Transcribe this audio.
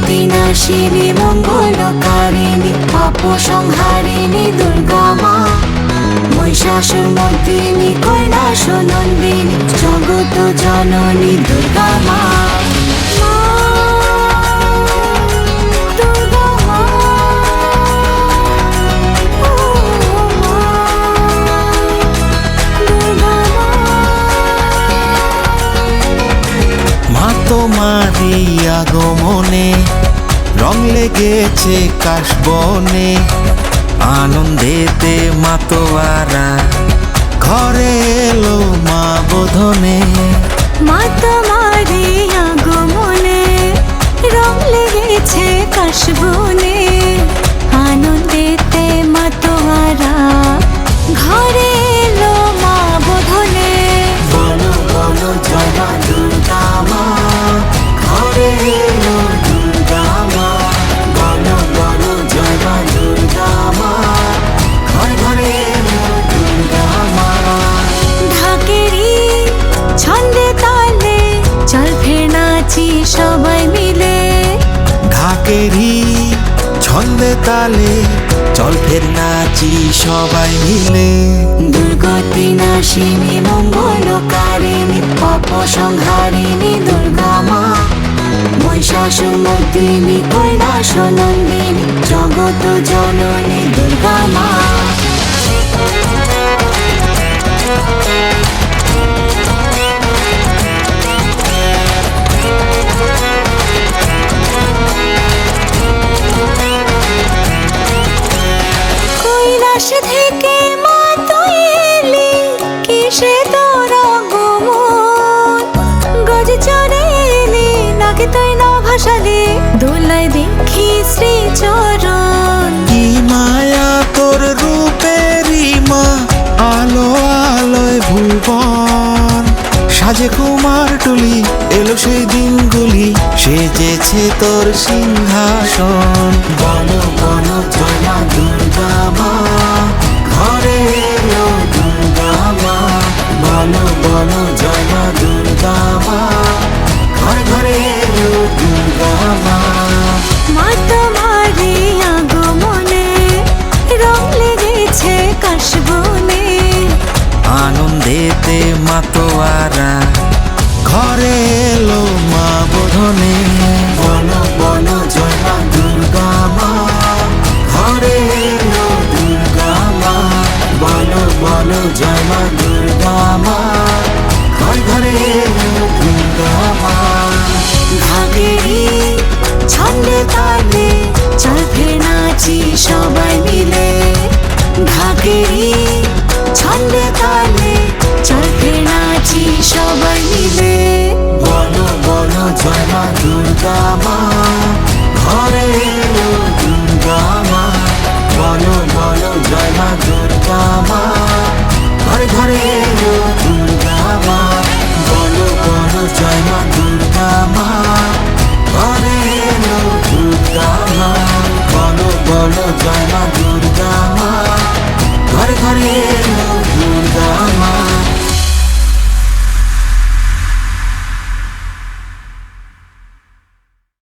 বিনাশিনী মঙ্গলকারিণী পাপ সংহারিণী দুর্গা মা, মহিষাসুরমর্দিনী কৈলাসনন্দিনী জগত জননী দুর্গা মা। তোমারই আগমনে রং লেগেছে কাশবনে, আনন্দেতে মাতোয়ারা ঘরে এলো মা বোধনে। মা তোমারই আগমনে রং লেগেছে কাশবনে, আনন্দেতে মাতোয়ারা ঘরে এলো মা বোধনে। বলো বলো জয় মা দুর্গা মা, ঘরে এলো দুর্গা মা। বলো বলো জয় মা দুর্গা মা, ঘরে ঘরে এলো দুর্গা মা। ঢাকেরই ছন্দে তালে চল ফের নাচি সবাই মিলে। ঢাকেরই ছন্দে তালে চল ফের নাচি সবাই মিলে। দুর্গতি নাশিনী মঙ্গলকারিণী পাপ সংহারিণী দুর্গা মা, মহিষাসুরমর্দিনী কৈলাসনন্দিনী জগত জননী দুর্গা মা। কৈলাস থেকে মা তুই এলি, কিসে তোর আগমন? গজ চড়ে এলি নাকি তুই না ভাসালি, দোলায় দেখি শ্রীচরণ। কি মায়া তোর রূপেরই মা, আলো আলোয় ভুবন সাজে কুমার টুলি এলো সেই দিনগুলি, সেজেছে তোর সিংহাসন। বলো বলো জয় মা দুর্গা মা, ঘরে এলো দুর্গা মা। বলো বলো জয় মা দুর্গা মা, ঘরে ঘরে এলো দুর্গা মা। মা তোমারই আগমনে রং লেগেছে কাশবনে, আনন্দেতে মাতোয়ারা ঘরে এলো মা বোধনে। বলো বলো জয় মা দুর্গা মা, ঘরে এলো দুর্গা মা। বলো বলো জয় মা দুর্গা মা, ঘরে ঘরে এলো দুর্গা মা। ঢাকেরই ছন্দে তালে চল ফের নাচি সবাই মিলে। ঢাকেরই ছন্দে তালে চল ফের নাচি সবাই মিলে। বলো বলো জয় মা দুর্গা মা, ঘরে এলো দুর্গা মা। বলো বলো জয় মা দুর্গা মা, ঘরে ঘরে এলো দুর্গা মা। বলো বলো জয় মা দুর্গা মা, ঘরে এলো দুর্গা মা। বলো বলো জয় মা দুর্গা মা, ঘরে ঘরে এলো দুর্গা মা।